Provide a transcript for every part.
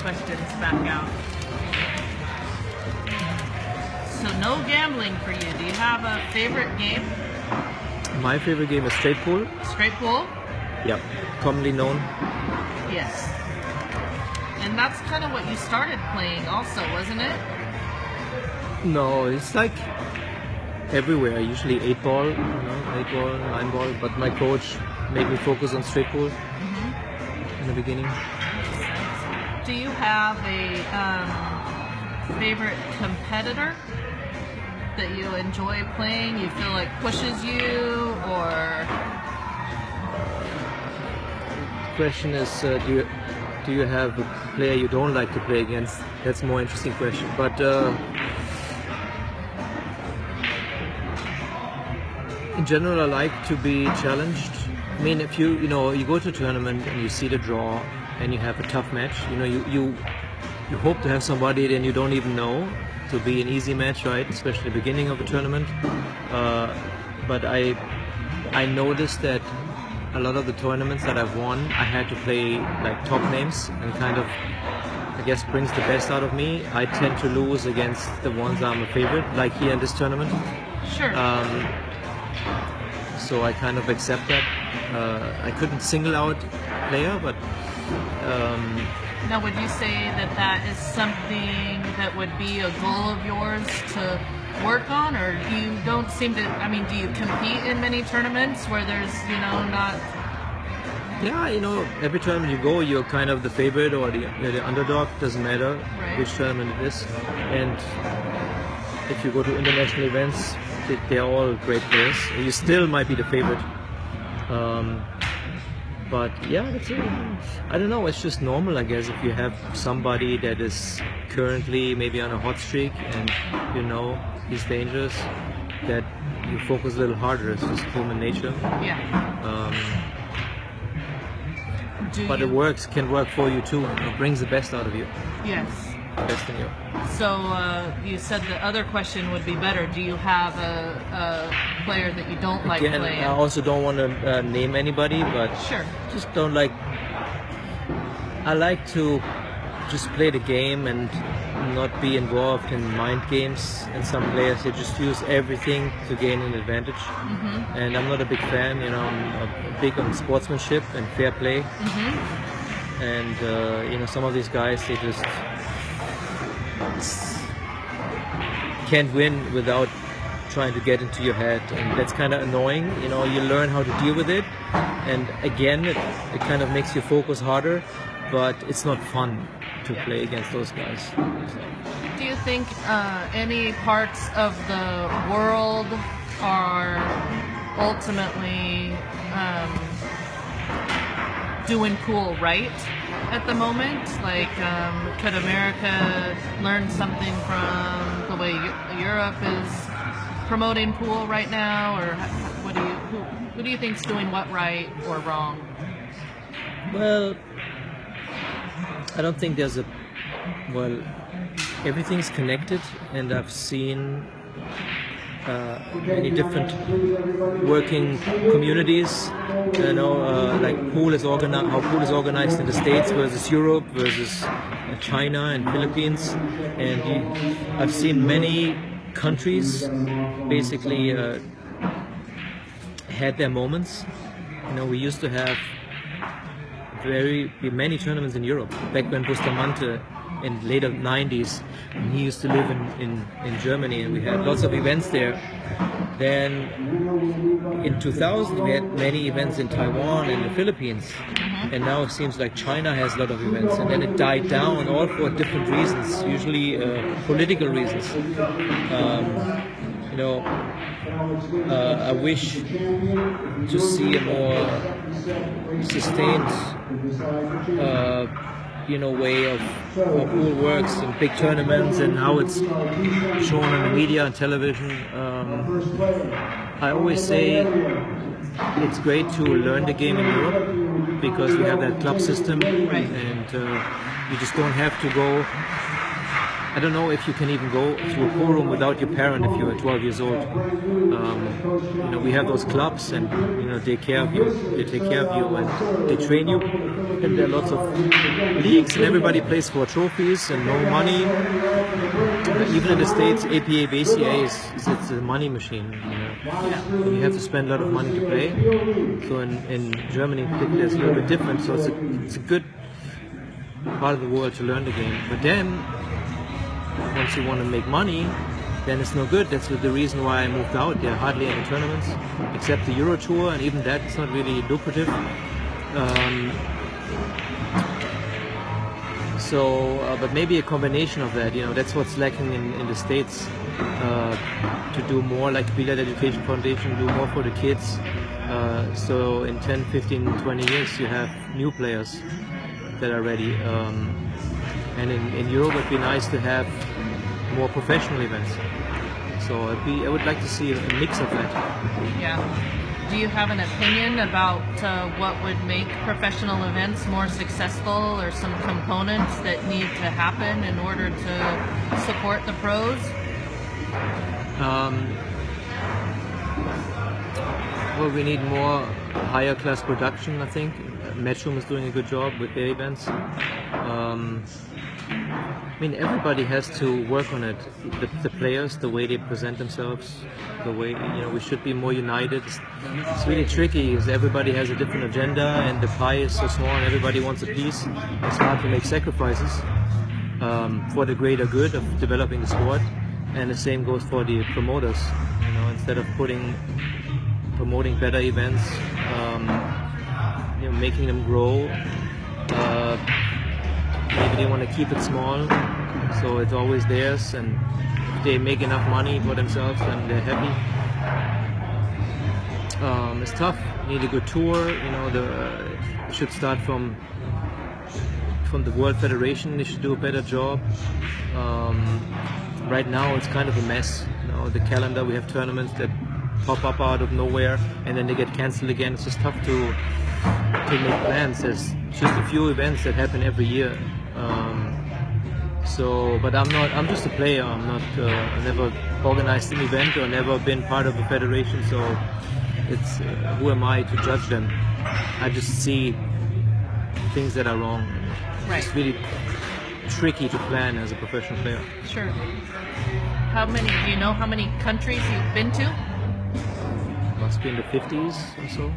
questions back out. So no gambling for you. Do you have a favorite game? My favorite game is straight pool. Straight pool? Yeah, commonly known. Yes. And that's kind of what you started playing also, wasn't it? No, it's like everywhere. Usually 8-ball, 8-ball, 9-ball. But my coach made me focus on straight pool in the beginning. Do you have a favorite competitor that you enjoy playing? You feel like pushes you, or? The question is, do you have a player you don't like to play against? That's a more interesting question. But in general, I like to be challenged. I mean, if you go to a tournament and you see the draw and you have a tough match, you hope to have somebody that you don't even know to be an easy match, right? Especially the beginning of a tournament. But I noticed that a lot of the tournaments that I've won, I had to play like top names, and kind of, I guess, brings the best out of me. I tend to lose against the ones I'm a favorite, like here in this tournament. Sure. So I kind of accept that. I couldn't single out a player, but now, would you say that that is something that would be a goal of yours to work on, or you don't seem to? I mean, do you compete in many tournaments where there's, not? Yeah, every tournament you go, you're kind of the favorite or the underdog. Doesn't matter which tournament it is. And if you go to international events, they're all great players. You still might be the favorite. But yeah, that's it. I don't know, it's just normal, I guess, if you have somebody that is currently maybe on a hot streak and he's dangerous, that you focus a little harder. It's just human nature. Yeah. But it can work for you too. It brings the best out of you. Yes. Best in you. So you said the other question would be better. Do you have a player that you don't like playing? I also don't want to name anybody, but sure. Just don't like. I like to just play the game and not be involved in mind games. And some players, they just use everything to gain an advantage. And I'm not a big fan. I'm big on sportsmanship and fair play. And some of these guys, they just can't win without trying to get into your head, and that's kind of annoying. You learn how to deal with it, and again, it kind of makes you focus harder, but it's not fun to play against those guys. So. Do you think any parts of the world are ultimately doing pool right at the moment? Like, could America learn something from the way Europe is promoting pool right now, or who do you think's doing what right or wrong? Well, I don't think there's everything's connected, and I've seen many different working communities. Like how pool is organized in the States versus Europe versus China and Philippines, and I've seen many countries basically had their moments. We used to have many tournaments in Europe back when Bustamante in later 90s, and he used to live in Germany, and we had lots of events there. Then in 2000 we had many events in Taiwan and the Philippines, and now it seems like China has a lot of events, and then it died down, all for different reasons, usually political reasons. I wish to see a more sustained way of how pool works in big tournaments and how it's shown on the media and television. I always say it's great to learn the game in Europe because we have that club system, and you just don't have to go I don't know if you can even go to a pool room without your parent if you're 12 years old. You know, we have those clubs, and you know, they take care of you, and they train you. And there are lots of leagues, and everybody plays for trophies and no money. Even in the States, APA, BCA it's a money machine. You know? You have to spend a lot of money to play. So in Germany, in particular, it's a little bit different. So it's a good part of the world to learn the game. But then, once you want to make money, then it's no good. That's the reason why I moved out. There are hardly any tournaments, except the Euro Tour, and even that is not really lucrative. But maybe a combination of that, you know, that's what's lacking in the States, to do more, like Billiard Education Foundation, do more for the kids. So in 10, 15, 20 years you have new players that are ready. And in Europe it'd be nice to have more professional events. So I would like to see a mix of that. Yeah. Do you have an opinion about what would make professional events more successful, or some components that need to happen in order to support the pros? Well, we need more higher class production, I think. Matchroom is doing a good job with their events. I mean, everybody has to work on it. The players, the way they present themselves, the way, you know, we should be more united. It's really tricky because everybody has a different agenda, and the pie is so small, and everybody wants a piece. It's hard to make sacrifices for the greater good of developing the sport. And the same goes for the promoters. You know, instead of promoting better events, you know, making them grow. Maybe they want to keep it small, so it's always theirs, and if they make enough money for themselves, then they're happy. It's tough. You need a good tour. You know, it should start from the World Federation. They should do a better job. Right now, it's kind of a mess. You know, the calendar. We have tournaments that pop up out of nowhere, and then they get cancelled again. It's just tough to make plans. There's just a few events that happen every year. But I'm just a player. I'm not, I never organized an event or never been part of a federation, so it's, who am I to judge them? I just see things that are wrong. Right. It's really tricky to plan as a professional player. Sure. Do you know how many countries you've been to? Must be in the 50s or so.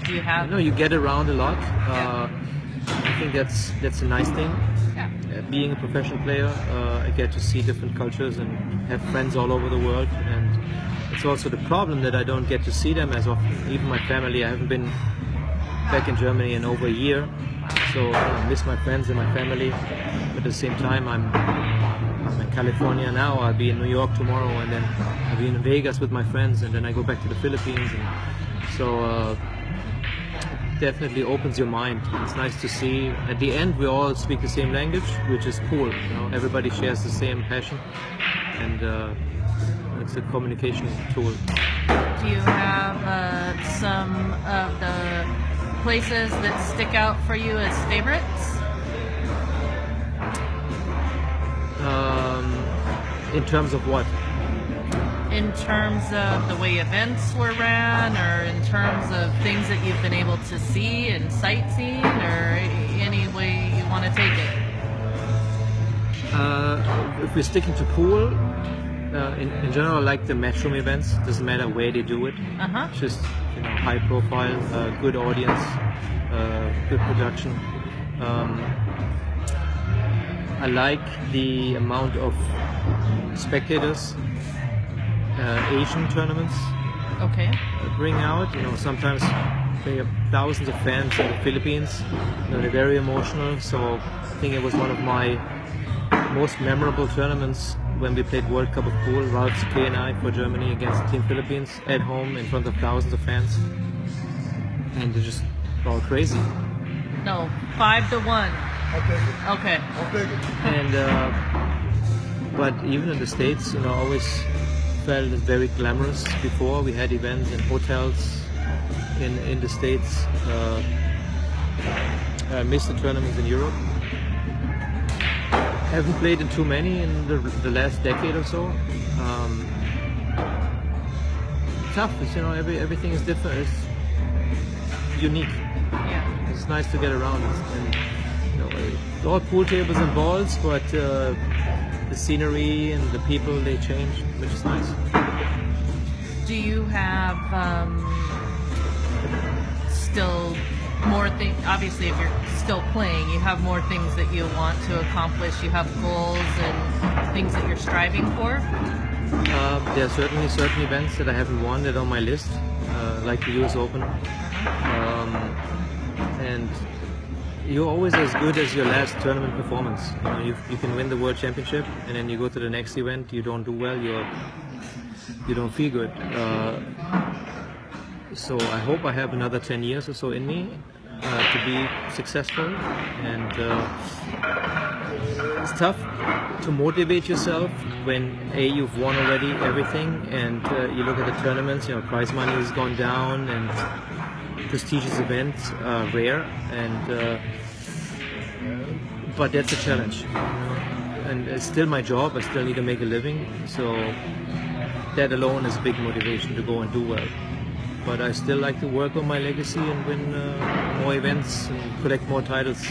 Do you have? No, you get around a lot. I think that's a nice thing. Yeah. Being a professional player, I get to see different cultures and have friends all over the world. And it's also the problem that I don't get to see them as often. Even my family, I haven't been back in Germany in over a year, so I miss my friends and my family. But at the same time, I'm in California now. I'll be in New York tomorrow, and then I'll be in Vegas with my friends, and then I go back to the Philippines. And so definitely opens your mind. It's nice to see. At the end, we all speak the same language, which is cool. You know, everybody shares the same passion, and it's a communication tool. Do you have some of the places that stick out for you as favorites? In terms of what? In terms of the way events were ran, or in terms of things that you've been able to see and sightseeing, or any way you want to take it? If we're sticking to pool, in general, I like the matchroom events. Doesn't matter where they do it. Just, you know, high profile, good audience, good production. I like the amount of spectators Asian tournaments bring out. You know, sometimes they have thousands of fans in the Philippines. You know, they're very emotional. So I think it was one of my most memorable tournaments when we played World Cup of Pool, Ralph K and I, for Germany against Team Philippines at home in front of thousands of fans, and they're just all crazy. No, 5-1. Okay. And but even in the States, you know, I always felt it very glamorous. Before we had events in hotels in the States. I missed the tournaments in Europe. haven't played in too many in the last decade or so. Tough, it's, you know, everything is different. It's unique. Yeah. It's nice to get around, and you know, it's all pool tables and balls, but the scenery and the people, they change, which is nice. Do you have still more things? Obviously, if you're still playing, you have more things that you want to accomplish. You have goals and things that you're striving for. There are certainly certain events that I haven't won that are on my list, like the US Open. And you're always as good as your last tournament performance. You know, you can win the World Championship, and then you go to the next event, you don't do well, you don't feel good. So I hope I have another 10 years or so in me to be successful, and it's tough to motivate yourself when you've won already everything, and you look at the tournaments, you know, prize money has gone down, and prestigious events are rare, and but that's a challenge, you know? And it's still my job. I still need to make a living, so that alone is a big motivation to go and do well. But I still like to work on my legacy and win more events and collect more titles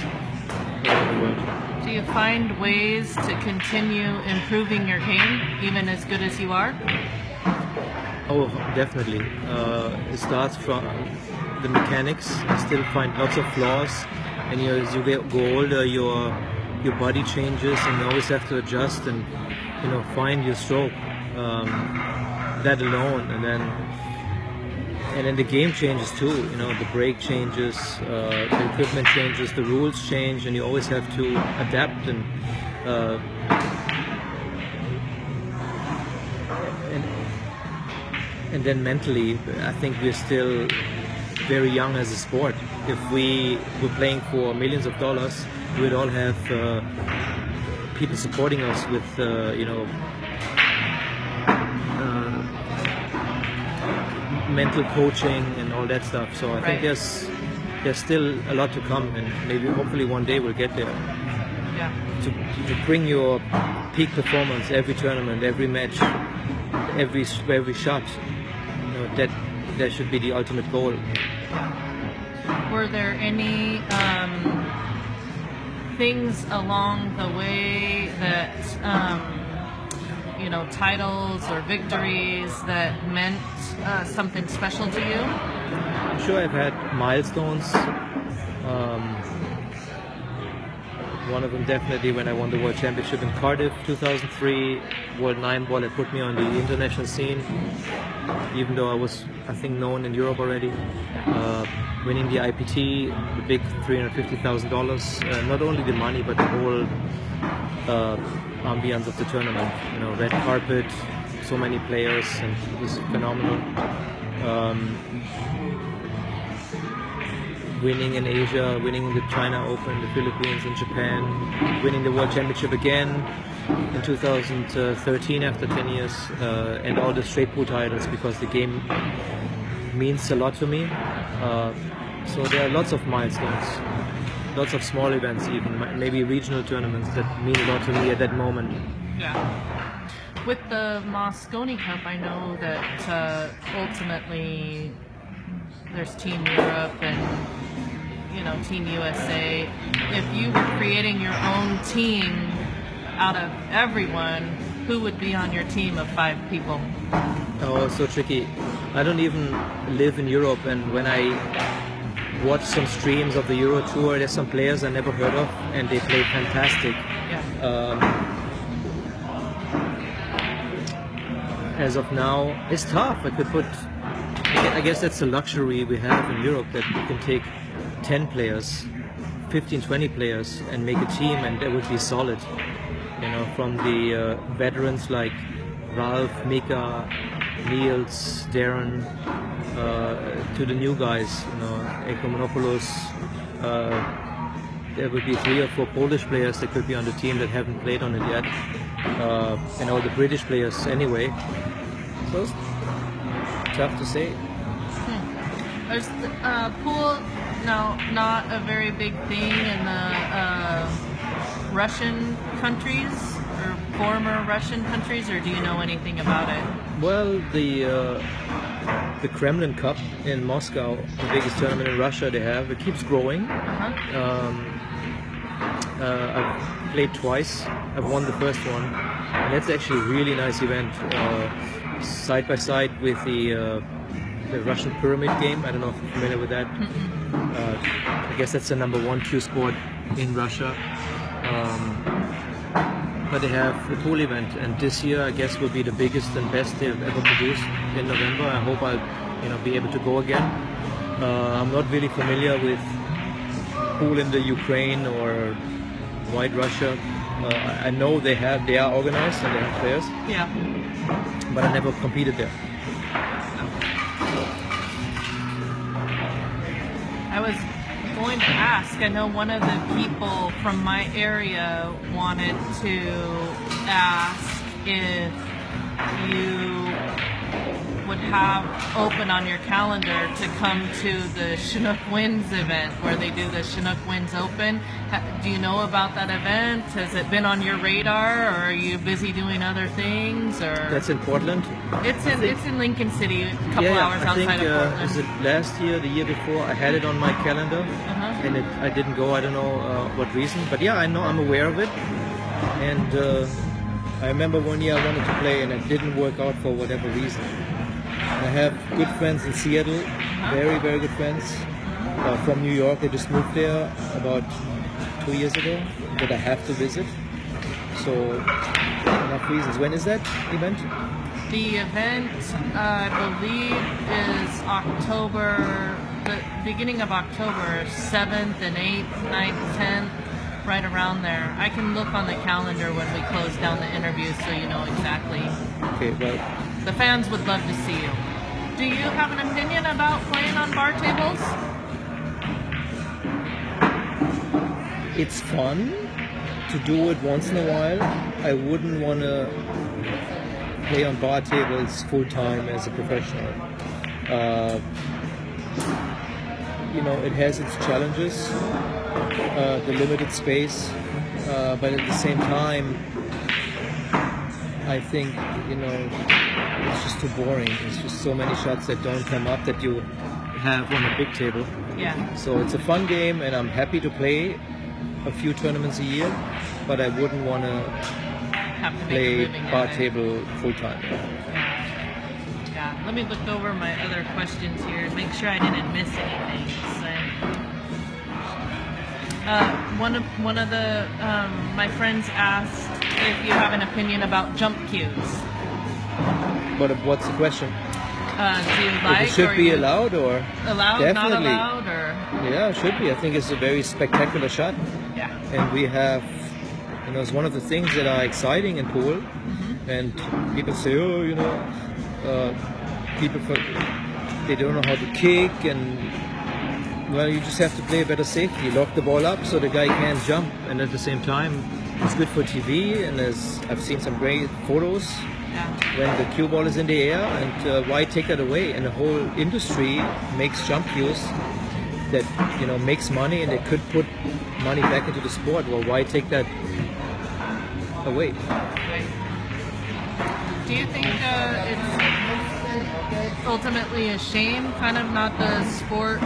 around the world. Do you find ways to continue improving your game, even as good as you are? Oh, definitely. It starts from the mechanics. I still find lots of flaws, and as you go older, your body changes, and you always have to adjust and, you know, find your stroke. That alone, and then the game changes too. You know, the break changes, the equipment changes, the rules change, and you always have to adapt and then mentally, I think we're still very young as a sport. If we were playing for millions of dollars, we'd all have people supporting us with, you know, mental coaching and all that stuff. So I think there's still a lot to come, and maybe hopefully one day we'll get there. Yeah. To bring your peak performance every tournament, every match, every shot. You know, that should be the ultimate goal. Were there any things along the way that you know, titles or victories that meant something special to you? I'm sure I've had milestones. One of them definitely when I won the World Championship in Cardiff 2003, World 9 ball, it put me on the international scene, even though I was, I think, known in Europe already. Winning the IPT, the big $350,000, not only the money but the whole ambience of the tournament, you know, red carpet, so many players, and it was phenomenal. Winning in Asia, winning in the China Open, the Philippines and Japan, winning the World Championship again in 2013 after 10 years, and all the straight pool titles, because the game means a lot to me. So there are lots of milestones, lots of small events, even maybe regional tournaments that mean a lot to me at that moment. Yeah. With the Moscone Cup, I know that ultimately there's Team Europe and, you know, Team USA. If you were creating your own team out of everyone, who would be on your team of 5 people? Oh, so tricky. I don't even live in Europe, and when I watch some streams of the Euro Tour, there's some players I never heard of, and they play fantastic. Yeah. As of now, it's tough. I guess that's the luxury we have in Europe, that we can take 10 players, 15, 20 players, and make a team, and that would be solid. You know, from the veterans like Ralph, Mika, Niels, Darren, to the new guys, you know, Ekomonopoulos. There would be 3 or 4 Polish players that could be on the team that haven't played on it yet. And all the British players anyway. So it's tough to say. There's pool, no, not a very big thing in the Russian countries or former Russian countries, or do you know anything about it? Well, the Kremlin Cup in Moscow, the biggest tournament in Russia they have, it keeps growing. I've played twice. I've won the first one, and that's actually a really nice event. Side by side with the Russian pyramid game. I don't know if you're familiar with that. I guess that's the number one cue sport in Russia. But they have the pool event, and this year I guess will be the biggest and best they've ever produced in November. I hope I'll be able to go again. I'm not really familiar with pool in the Ukraine or White Russia. I know they are organized and they have players. Yeah. But I never competed there. I was going to ask, I know one of the people from my area wanted to ask if you would have open on your calendar to come to the Chinook Winds event where they do the Chinook Winds Open. Do you know about that event? Has it been on your radar, or are you busy doing other things? Or that's in Portland. It's in Lincoln City, a couple hours outside of Portland. Is it last year, the year before? I had it on my calendar, and I didn't go. I don't know what reason, but yeah, I know, I'm aware of it. And I remember one year I wanted to play, and it didn't work out for whatever reason. I have good friends in Seattle, very, very good friends from New York. They just moved there about 2 years ago that I have to visit. So, enough reasons. When is that event? The event, I believe, is October, the beginning of October, 7th and 8th, 9th, 10th, right around there. I can look on the calendar when we close down the interview so you know exactly. Okay, well, the fans would love to see you. Do you have an opinion about playing on bar tables? It's fun to do it once in a while. I wouldn't want to play on bar tables full time as a professional. It has its challenges, the limited space, but at the same time, I think, it's just too boring. There's just so many shots that don't come up that you have on a big table. Yeah. So it's a fun game, and I'm happy to play a few tournaments a year, but I wouldn't want to play bar table full time. Yeah. Let me look over my other questions here and make sure I didn't miss anything. One of the my friends asked if you have an opinion about jump cues. What's the question? Do you like? If it should be allowed or allowed, definitely. Not allowed, or yeah, it should be. I think it's a very spectacular shot. Yeah. And we have, it's one of the things that are exciting in pool. And people say, they don't know how to kick, and well, you just have to play a better safety. Lock the ball up so the guy can't jump, and at the same time, it's good for TV. And I've seen some great photos. When the cue ball is in the air, and why take that away? And the whole industry makes jump cues that makes money, and they could put money back into the sport. Well, why take that away? Right. Do you think it's ultimately a shame, kind of not the sport,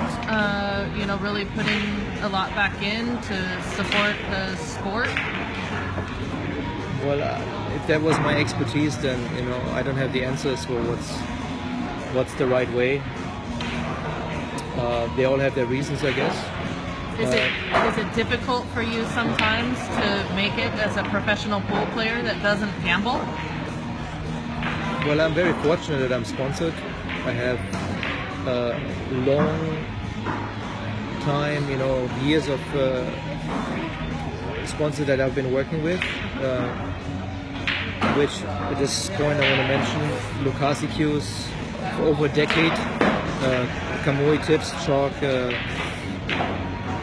really putting a lot back in to support the sport? Well, if that was my expertise, then I don't have the answers for what's the right way. They all have their reasons, I guess. Is it difficult for you sometimes to make it as a professional pool player that doesn't gamble? Well, I'm very fortunate that I'm sponsored. I have a long time, years of sponsor that I've been working with. Which at this point I want to mention Lucasi cues for over a decade, Kamui tips, chalk,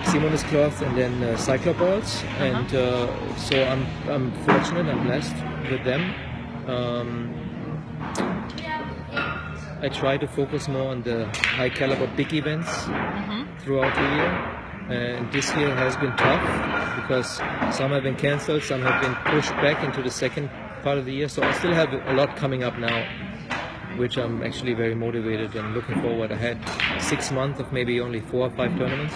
Simonis cloth, and then cycloballs. And so I'm fortunate, I'm blessed with them. I try to focus more on the high caliber big events throughout the year. And this year has been tough because some have been cancelled, some have been pushed back into the second part of the year. So I still have a lot coming up now, which I'm actually very motivated and looking forward. I had 6 months of maybe only 4 or 5 tournaments,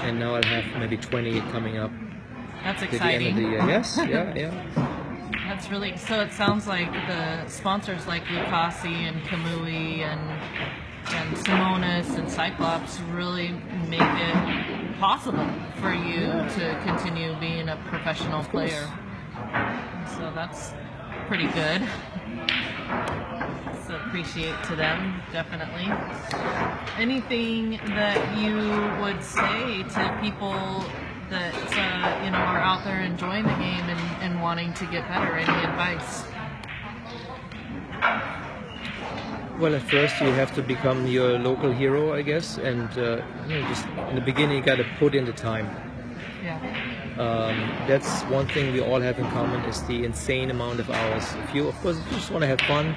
and now I'll have maybe 20 coming up. That's to the end of the exciting. year. Yes, yeah. That's really, so it sounds like the sponsors like Lucasi and Kamui and Simonis and Cyclops really make it possible for you to continue being a professional player. So that's pretty good. So appreciate to them, definitely. Anything that you would say to people that are out there enjoying the game and wanting to get better? Any advice? Well, at first you have to become your local hero, I guess, and just in the beginning you got to put in the time. Yeah. That's one thing we all have in common, is the insane amount of hours. If you, of course, if you just want to have fun,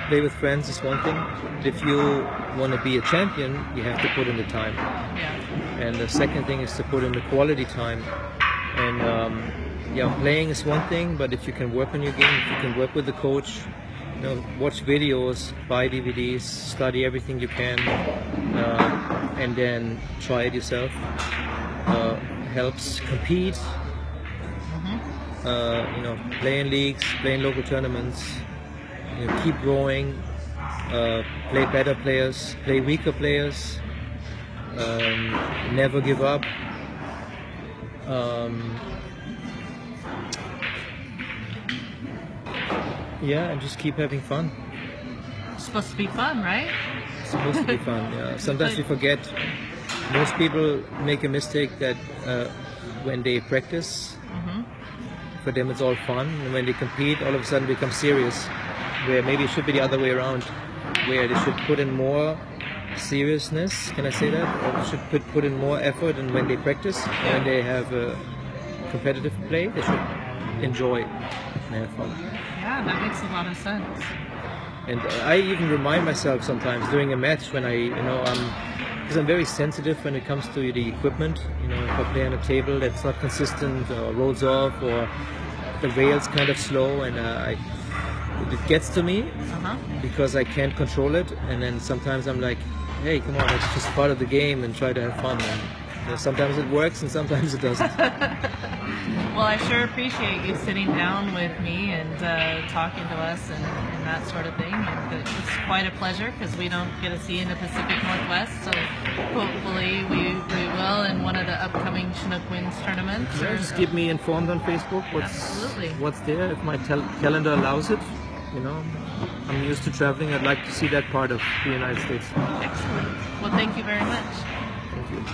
play with friends is one thing. But if you want to be a champion, you have to put in the time. Yeah. And the second thing is to put in the quality time. And playing is one thing, but if you can work on your game, if you can work with the coach, watch videos, buy DVDs, study everything you can, and then try it yourself. Helps compete. Play in leagues, play in local tournaments. Keep growing. Play better players, play weaker players. Never give up. And just keep having fun. It's supposed to be fun, right? It's supposed to be fun, yeah. Sometimes we forget. Most people make a mistake that when they practice, for them it's all fun, and when they compete, all of a sudden it becomes serious. Where maybe it should be the other way around, where they should put in more seriousness, can I say that? Or they should put in more effort, and when they practice, when they have a competitive play, they should enjoy and have fun. Yeah, that makes a lot of sense. And I even remind myself sometimes during a match when because I'm very sensitive when it comes to the equipment. If I play on a table that's not consistent or rolls off, or the rail's kind of slow, and it gets to me because I can't control it. And then sometimes I'm like, hey, come on, it's just part of the game, and try to have fun. And sometimes it works and sometimes it doesn't. Well, I sure appreciate you sitting down with me and talking to us and that sort of thing. And it's quite a pleasure because we don't get to see in the Pacific Northwest. So hopefully we will in one of the upcoming Chinook Winds tournaments. Just keep me informed on Facebook. What's there if my calendar allows it. I'm used to traveling. I'd like to see that part of the United States. Excellent. Well, thank you very much. Thank you.